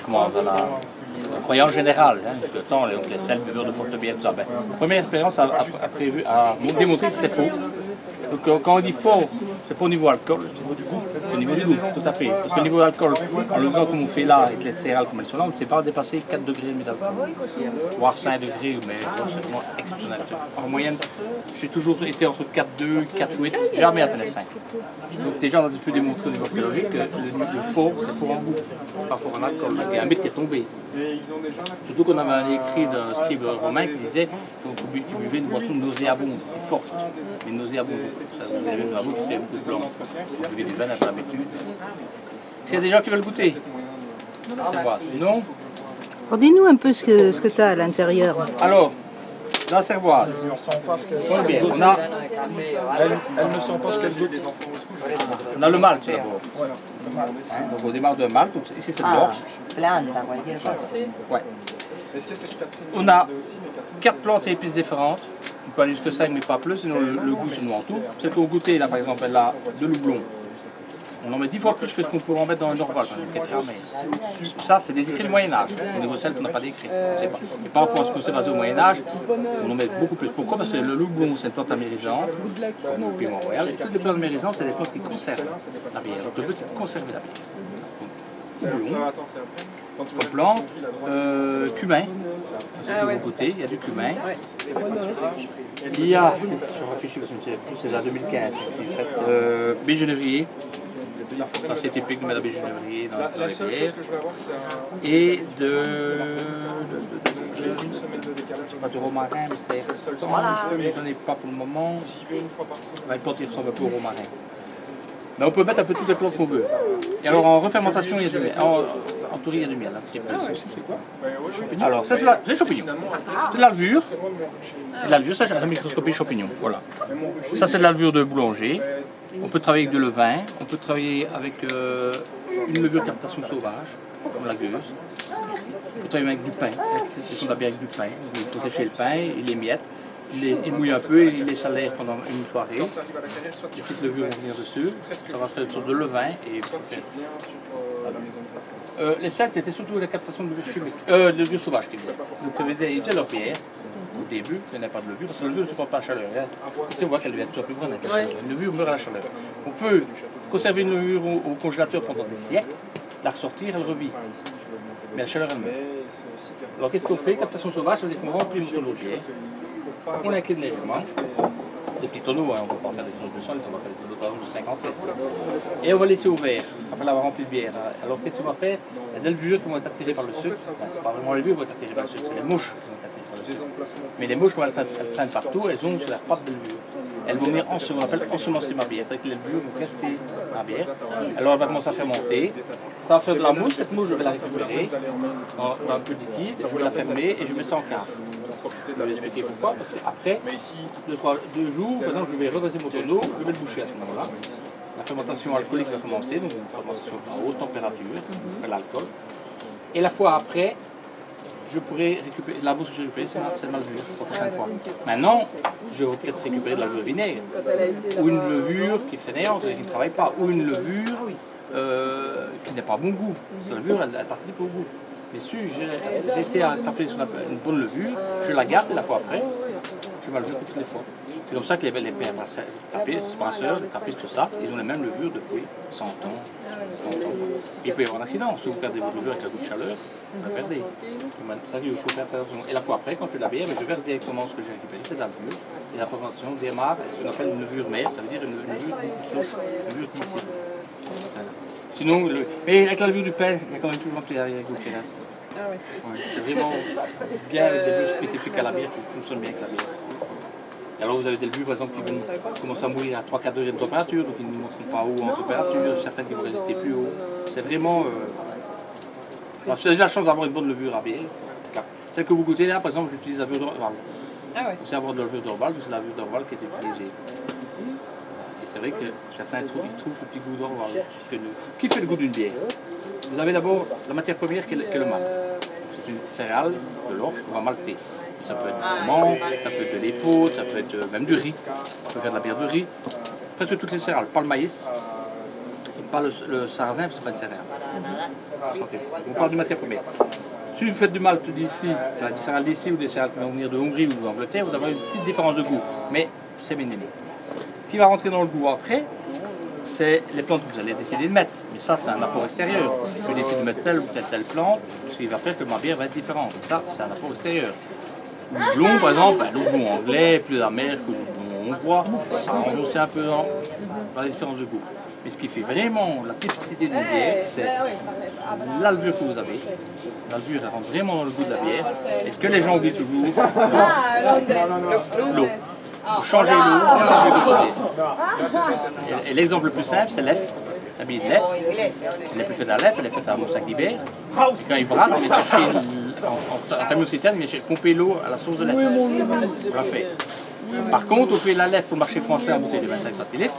comment, dans la croyance générale, hein, parce que le temps, les sels, buveurs de forte bière, tout ça. Ben, la première expérience a démontré que c'était faux. Donc quand on dit faux, c'est pas au niveau alcool, c'est au niveau du goût. C'est au niveau du goût, tout à fait. Parce que au niveau alcool, en le faisant comme on fait là, avec les céréales comme elles sont là, on ne sait pas dépasser 4 degrés d'alcool. Voire 5 degrés, mais c'est vraiment exceptionnel. En moyenne, j'ai toujours été entre 4,2, 4,8, jamais atteint les 5. Donc déjà, on a pu démontrer au niveau biologique que le faux, c'est faux en goût, pas faux en alcool. Il y a un mythe qui est tombé. Surtout qu'on avait un écrit d'un scribe romain qui disait qu'il buvait une boisson nauséabonde, forte, mais nauséabonde. Ça vous avez une bouche qui fait beaucoup de blanc. Vous buvez du vin à pas l'habitude. S'il y a des gens qui veulent goûter, non. Dis-nous un peu ce que tu as à l'intérieur. Alors, la cervoise. On a, Elle ne sent pas ce qu'elle goûte. on a le malt d'abord. Donc on démarre de malt. Donc ici c'est de l'orge. Planta, qualche cosa. Ouais. On a 4 plantes et épices différentes. On peut aller jusqu'à 5 mais pas plus, sinon le goût se noie en tout. Celle qu'on goûter là par exemple, elle a de l'houblon. On en met 10 fois plus que ce qu'on pourrait en mettre dans un Orval, ça, c'est des écrits du Moyen-Âge. Au niveau sel, on n'a pas d'écrit. Et par rapport à ce qu'on s'est basé au Moyen-Âge, on en met beaucoup plus. Pourquoi? Parce que le houblon, c'est une plante amérisante, comme le piment royal. Et toutes les plantes amérisante, c'est des plantes qui conservent la bière. Donc le but, c'est de conserver la bière. Houblon, comme plante, cumin. De côté, il y a du cumin. Il y a, je réfléchis parce que c'est en 2015, Bégenevrier. C'est typique de Madame Bégenevrier dans les bières. Et pas de romarin, mais c'est je n'en ai pas pour le moment. Une plante qui ressemble un peu au romarin. Mais on peut mettre un peu toutes les plantes qu'on veut. Et alors en refermentation, il y a du miel. En tourie, il y a du miel. C'est quoi? Alors, ça c'est les champignons. C'est de la levure. C'est de la levure, ça c'est la microscopie champignons. Voilà. Ça c'est de la levure de boulanger. On peut travailler avec de levain. On peut travailler avec une levure captation sauvage, comme la gueuse. On peut travailler avec du pain. C'est de la bière avec du pain. Il faut sécher le pain, il émiette. Il mouille un peu, il les salaire pendant une soirée. Les petites levures vont venir dessus. Ça va faire une sorte de levain. Et les sels, c'était surtout la captation de levure chimique, de levure sauvage. Donc ils faisaient leur bière au début, il n'y en a pas de levure, parce que la levure ne supporte pas la chaleur. Ici, on voit qu'elle devient de plus en plus grande. Une levure meurt à la chaleur. On peut conserver une levure au congélateur pendant des siècles, la ressortir, elle revit. Mais la chaleur, elle meurt. Alors qu'est-ce qu'on fait? Captation sauvage, ça veut dire qu'on remplit une tonneau de bière. On a la clé de légèrement, des petits tonneaux, hein, on ne va pas faire des tonneaux de 200 litres, on va faire des tonneaux par exemple de 57. Et on va laisser ouvert, après l'avoir rempli de bière. Alors qu'est-ce qu'on va faire? Il y a des levures qui vont être attirées par le sucre. C'est pas vraiment les levures qui vont être attirées par le sucre, c'est les mouches qui vont être attirées par le sucre. Mais les mouches, quand elles traînent partout, elles ont sur la patte de levure. Elles vont venir ensemencer ma bière, c'est-à-dire que les levures vont rester ma bière. Alors elle va commencer à fermenter. Ça va faire de la mousse, cette mousse je vais la récupérer dans un peu de liquide, je vais la fermer et je mets ça en cave. Je vais expliquer pourquoi, parce qu'après 2 jours, par exemple, je vais redresser mon tonneau, je vais le boucher à ce moment-là. La fermentation alcoolique va commencer, donc une fermentation à haute température, l'alcool. Et la fois après, je pourrais récupérer, la mousse que j'ai récupérée, c'est ma levure, pour la prochaine fois. Maintenant, je vais peut-être récupérer de la levure vinaigre, ou une levure qui est fainéante, qui ne travaille pas, ou une levure qui n'a pas bon goût. Cette levure, elle participe au goût. Mais si j'ai laissé à taper sur une bonne levure, je la garde et la fois après, je vais ma levure toutes les fois. C'est comme ça que les brasseurs, les tapistes, tout ça, ils ont les mêmes levures depuis 100 ans. Il peut y avoir un accident, si vous perdez votre levure avec un coup de chaleur, vous la perdez. C'est ça qu'il faut faire attention. Et la fois après, quand je fais de la bière, je verse directement ce que j'ai récupéré, c'est de la levure. Et la fermentation démarre ce qu'on appelle une levure mère, ça veut dire une levure souche, une levure tissée. Sinon, mais avec la levure du pain, il y a quand même toujours un petit arrière-goût qui reste. Ah oui. Ouais, c'est vraiment bien avec des levures spécifiques à la bière qui fonctionnent bien avec la bière. Et alors vous avez des levures par exemple qui vont commencer à mourir à 3-4 degrés de température, donc ils ne montrent pas haut en température, certaines qui vont résister plus haut. C'est vraiment... Alors, si vous avez la chance d'avoir une bonne levure à bière, celle que vous goûtez là, par exemple, j'utilise la levure d'Orval. Ah oui. C'est avoir de la levure d'Orval, c'est la levure d'Orval qui est utilisée. C'est vrai que certains trouvent le petit goût d'Orval. Qui fait le goût d'une bière? Vous avez d'abord la matière première qui est le malt. C'est une céréale de l'orge qu'on va malter. Ça peut être du froment, ça peut être de l'épaule, ça peut être même du riz. On peut faire de la bière de riz. Presque toutes les céréales, pas le maïs. pas le sarrasin, parce que c'est pas une céréale. On parle de matière première. Si vous faites du malt d'ici, des céréales d'ici ou des céréales qui vont venir de Hongrie ou d'Angleterre, vous avez une petite différence de goût, mais c'est minime. Ce qui va rentrer dans le goût après, c'est les plantes que vous allez décider de mettre. Mais ça, c'est un apport extérieur. Vous pouvez décider de mettre telle ou telle plante, ce qui va faire que ma bière va être différente. Donc ça, c'est un apport extérieur. Le blond, par exemple, le blond anglais, plus amer que le blond hongrois, ça rentre aussi un peu dans la différence de goût. Mais ce qui fait vraiment la typicité d'une bière, c'est l'alvure que vous avez. L'alvure, elle rentre vraiment dans le goût de la bière. Et ce que les gens oublient toujours, l'eau. Vous changez l'eau, vous changez votre bière. Et l'exemple le plus simple, c'est l'EF. La bière de l'EF, elle n'est plus faite à l'EF, elle est faite à Moussac d'Ibère. Quand ils brassent, ils viennent chercher, en camion citerne, ils viennent pomper l'eau à la source de l'EF. On l'a fait. Par contre, on fait la lèvre pour le marché français en bouteille de 25 centilitres.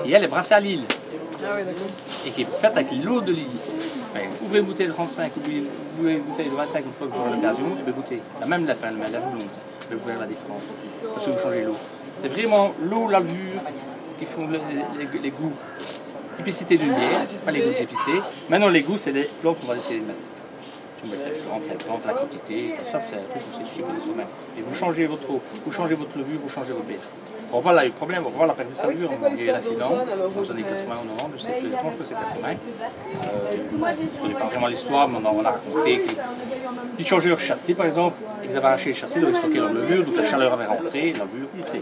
Et elle est brassée à Lille. Et qui est faite avec l'eau de Lille. Ouvrez une bouteille de 35, ouvrez une bouteille de 25 une fois que vous aurez l'occasion, et bien goûtez. La même lèvre, la lèvre blonde. Vous pouvez voir la différence. Parce que vous changez l'eau. C'est vraiment l'eau, l'alvure qui font les goûts. Typicité d'une bière, pas les goûts de typicité. Maintenant, les goûts, c'est les plantes qu'on va essayer de mettre. Vous mettez telle plante, la quantité, et ça, c'est un truc aussi chez vous soi-même. Et vous changez votre eau, vous changez votre levure, vous changez votre bière. Bon, voilà, le problème, on va voir la perte de savure, il y a eu l'accident, dans les années 80 ou 90, je sais plus, je pense que c'est 80. Je ne connais pas vraiment l'histoire, mais on a raconté qu'ils changeaient leur châssis, par exemple, ils avaient arraché le châssis, donc ils stockaient leur levure, donc la chaleur avait rentré, la levure glissait.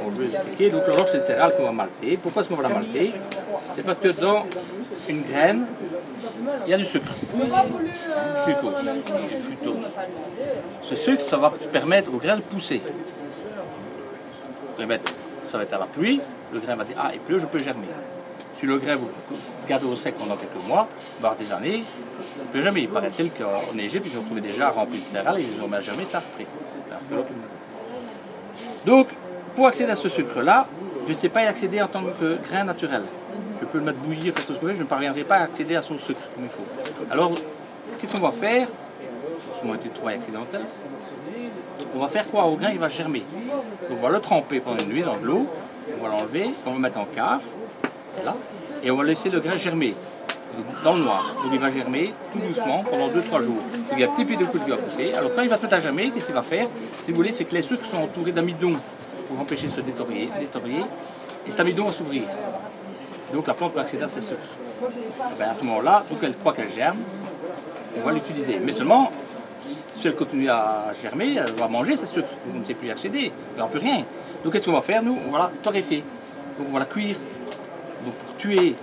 Bon, je vais expliquer, donc l'orange, c'est une céréale qu'on va malter. Pourquoi est-ce qu'on va la malter? C'est parce que dans une graine, il y a du sucre, fructose, fructose. Ce sucre, ça va permettre aux graines de pousser. Ça va être à la pluie, le grain va dire « Ah, il pleut, je peux germer ». Si le grain vous gardez au sec pendant quelques mois, voire des années, il ne peut jamais. Il paraît-il qu'en Égypte, ils ont trouvé déjà rempli de céréales et ils ont mis à germer, ça après. Donc, pour accéder à ce sucre-là, je ne sais pas y accéder en tant que grain naturel. Je peux le mettre bouillir, faire tout ce que je veux, je ne parviendrai pas à accéder à son sucre comme il faut. Alors, qu'est-ce qu'on va faire? C'est souvent été trouvé accidentel. On va faire quoi? Au grain, il va germer. Donc on va le tremper pendant une nuit dans de l'eau, on va l'enlever, on va le mettre en cave, là, et on va laisser le grain germer dans le noir. Donc il va germer tout doucement pendant 2-3 jours. Il y a un petit peu de coups qui va pousser. Alors quand il va se mettre à germer, qu'est-ce qu'il va faire? Si vous voulez, c'est que les sucres sont entourés d'amidon pour empêcher de se détériorier, et cet amidon va s'ouvrir. Donc la plante peut accéder à ces sucres. Et à ce moment-là, donc elle croit qu'elle germe, on va l'utiliser. Mais seulement, si elle continue à germer, elle va manger ces sucres. On ne sait plus y accéder, il n'y aura plus rien. Donc qu'est-ce qu'on va faire? Nous, on va la torréfier. Donc on va la cuire. Donc pour tuer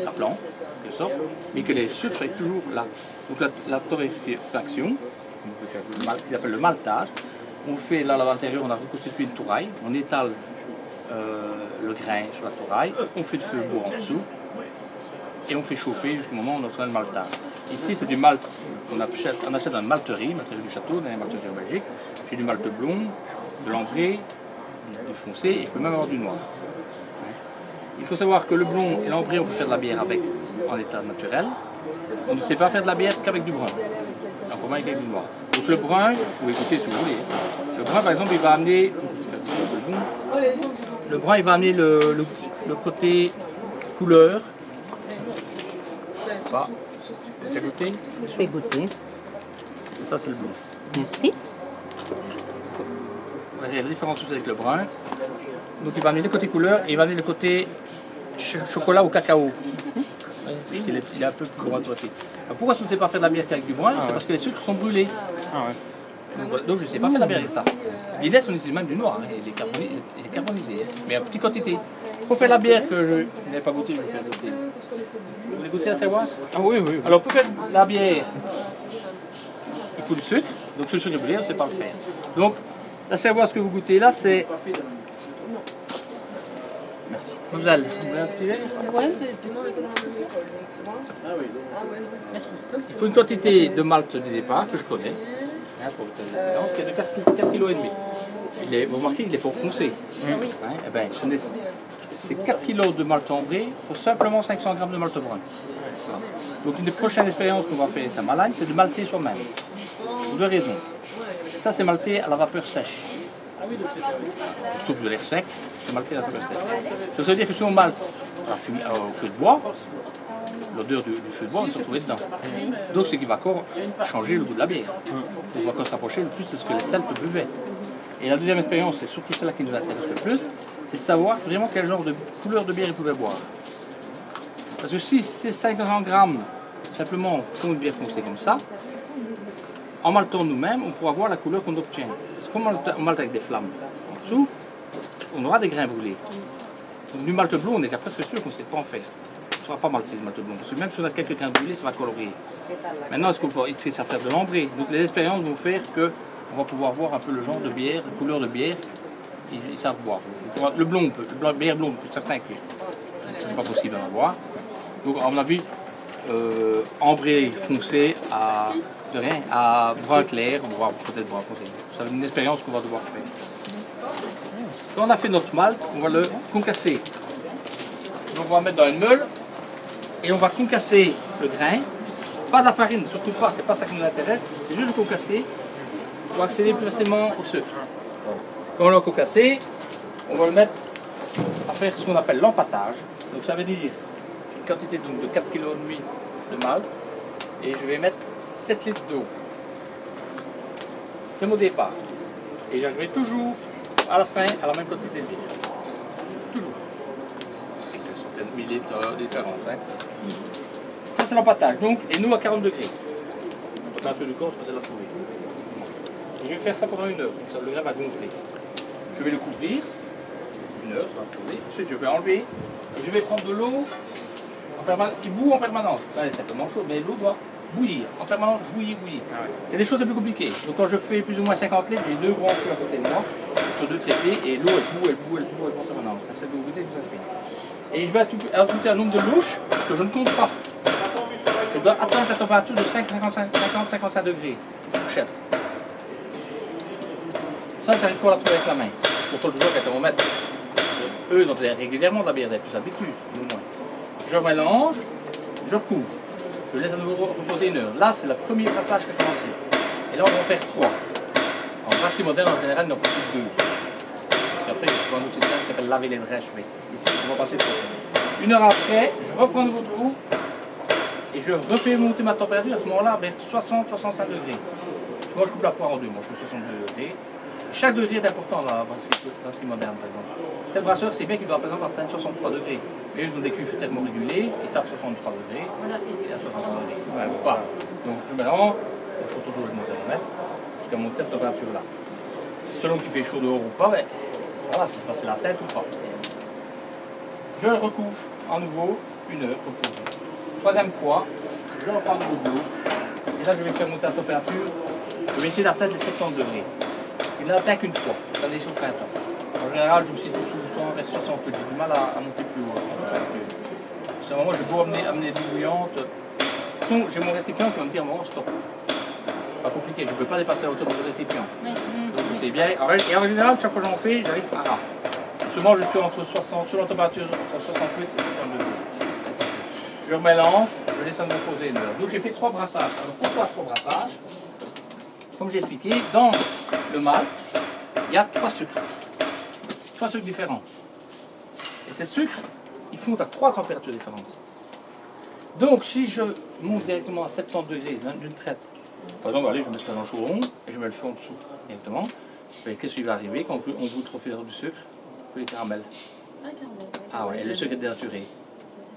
la plante, de sorte, mais que les sucres soient toujours là. Donc la torréfaction, qu'il appelle le maltage, on fait là à l'intérieur, on a reconstitué une touraille, on étale le grain sur la touraille, on fait le feu beau en dessous, et on fait chauffer jusqu'au moment où on obtient le maltage. Ici, c'est du malt qu'on achète dans une malterie du château, dans les malteries en Belgique. J'ai du malt blond, de l'ambré, du foncé, et je peux même avoir du noir. Il faut savoir que le blond et l'ambré, on peut faire de la bière avec en état naturel. On ne sait pas faire de la bière qu'avec du brun. Encore moins avec du noir. Donc le brun, vous pouvez écouter si vous voulez. Le brun, par exemple, il va amener... Le brun, il va amener le côté couleur. Ça, tu as goûté? Je vais goûter. Et ça, c'est le blond. Merci. Voilà, il y a la différence aussi avec le brun. Donc il va amener le côté couleur et il va amener le côté chocolat ou cacao. Il est un peu plus brun aussi. Alors, pourquoi je ne sais pas faire de la bière qu'avec du brun? C'est parce que les sucres sont brûlés. Donc je ne sais pas faire de la bière avec ça. L'idée, c'est qu'on utilise même du noir, hein. Il est carbonisé, hein. Mais en petite quantité. Pour faire la bière que je n'ai pas goûté, je vais faire goûter. Vous voulez goûter la cervoise? Ah oui, oui. Alors pour faire la bière, il faut du sucre. Donc ce sucre brûlé, on ne sait pas le faire. Donc la cervoise que vous goûtez là, c'est... Merci. Vous voulez un petit verre? Il faut une quantité de malt du départ que je connais. Qui est de 4,5 kg. Vous remarquez qu'il est pour foncer. Hein, eh ben, c'est 4 kg de malt ambré pour simplement 500 g de malt brun. Donc une des prochaines expériences qu'on va faire à Malagne, c'est de malter soi-même. Pour deux raisons. Ça, c'est malter à la vapeur sèche. Sauf de l'air sec, c'est malter à la vapeur sèche. Ça veut dire que si on malte au feu de bois, l'odeur du feu de bois va se retrouver dedans. Donc ce qui va encore changer le goût de la bière. On va encore s'approcher le plus de ce que les Celtes buvaient. Et la deuxième expérience, c'est surtout celle qui nous intéresse le plus, c'est savoir vraiment quel genre de couleur de bière ils pouvaient boire. Parce que si c'est 500 grammes, simplement comme une bière foncée comme ça, en maltant nous-mêmes, on pourra voir la couleur qu'on obtient. Parce que comme on malte avec des flammes en dessous, on aura des grains brûlés. Donc du malt blond, on est déjà presque sûr qu'on ne sait pas en faire. On ne saura pas malter du malt blond. Parce que même si on a quelques grains brûlés, ça va colorier. Maintenant, est-ce qu'on peut essayer à faire de l'ambré? Donc les expériences vont faire qu'on va pouvoir voir un peu le genre de bière, la couleur de bière, ils savent boire. Le blond, on peut, la bière blonde, certains cuire. Ce n'est pas possible d'en avoir. Donc à mon avis, ambré foncé à brun clair, voire peut-être brun foncé. C'est une expérience qu'on va devoir faire. Quand on a fait notre malt, on va le concasser. Donc on va mettre dans une meule et on va concasser le grain. Pas de la farine, surtout pas, c'est pas ça qui nous intéresse, c'est juste le concasser pour accéder plus facilement au sucre. Quand on l'a concassé, on va le mettre à faire ce qu'on appelle l'empâtage. Donc ça veut dire une quantité donc de 4,5 kg de malt et je vais mettre 7 litres d'eau. C'est mon départ. Et j'arriverai toujours à la fin à la même quantité de bière. Toujours. Avec une centaine de millilitres différents. Hein. Ça c'est l'empâtage. Donc, et nous à 40 degrés. La température du corps, c'est la trouver. Et je vais faire ça pendant 1 heure. Donc ça, le grain va gonfler. Je vais le couvrir. 1 heure, ça va gonfler. Ensuite, je vais enlever. Et je vais prendre de l'eau qui bout en permanence. Là, elle est simplement chaude, mais l'eau doit bouillir. En permanence, bouillir. Ah ouais. C'est des choses un peu compliquées. Donc quand je fais plus ou moins 50 litres, j'ai 2 grands feux à côté de moi, sur 2 trépieds, et l'eau, elle bout en permanence. C'est de goûter que ça fait. Et je vais ajouter un nombre de louches que je ne compte pas. Je dois atteindre la température de 50-55 degrés. Fourchette. Ça, j'arrive pas à la trouver avec la main. Je contrôle toujours avec un thermomètre. Eux, ils ont fait régulièrement de la bière, ils ont plus d'habitude, au moins. Je mélange, je recouvre. Je laisse à nouveau reposer 1 heure. Là, c'est le premier brassage qui a commencé. Et là, on va en faire 3. En brasserie moderne, en général, il n'en faut plus que 2. Et après, il faut un autre système qui s'appelle laver les drèches. Ici, on va passer 3. 1 heure après, je reprends de votre eau et je refais monter ma température à ce moment-là vers 60-65 degrés. Moi, je coupe la poire en deux. Moi, je fais 62 degrés. Chaque degré est important dans la brasserie moderne, par exemple. Tel brasseur, c'est bien qu'il doit par exemple atteindre 63 degrés. Mais ils ont des cuves thermorégulées, ils tapent 63 degrés, et à 63 degrés. Ouais, ou pas. Donc je mélange, je retrouve toujours avec mon thermomètre, jusqu'à mon telle température là. Selon qu'il fait chaud dehors ou pas, ben, voilà, si c'est passé la tête ou pas. Je le recouvre à nouveau, 1 heure, reposé. Troisième fois, je reprends de l'eau. Et là, je vais faire monter la température. Je vais essayer d'atteindre les 70 degrés. Il n'atteint qu'une fois, ça est sur le printemps. En général, je me situe souvent vers 60, j'ai du mal à monter plus haut. À ce moment, je vais beau amener de l'eau bouillante. Sinon, j'ai mon récipient qui va me dire, bon, stop. Pas compliqué, je ne peux pas dépasser la hauteur de mon récipient. Donc c'est bien. Et en général, chaque fois que j'en fais, j'arrive à ras. Souvent, je suis entre 60, sur la température entre 68 et 70 degrés. Je remélange, je laisse ça me reposer 1 heure. Donc j'ai fait 3 brassages. Alors pourquoi 3 brassages? Comme j'ai expliqué, dans le malt, il y a 3 sucres. 3 sucres différents. Et ces sucres, ils fondent à 3 températures différentes. Donc si je monte directement à 70 degrés d'une traite, par exemple, allez, je mets ça dans le chaudron et je mets le feu en dessous directement, qu'est-ce qui va arriver quand on goûte trop du sucre? Les caramels. Ah ouais, et le sucre est dénaturé.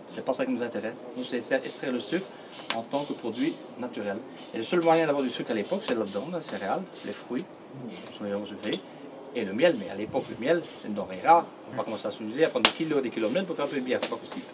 C'est pas ça qui nous intéresse. Nous, c'est extraire le sucre en tant que produit naturel. Et le seul moyen d'avoir du sucre à l'époque, c'est là-dedans, dans les céréales, les fruits, qui sont les grands sucrés, et le miel. Mais à l'époque, le miel, c'est une denrée rare. On va commencer à s'utiliser, à prendre des kilomètres de miel pour faire un peu de bière, c'est pas possible.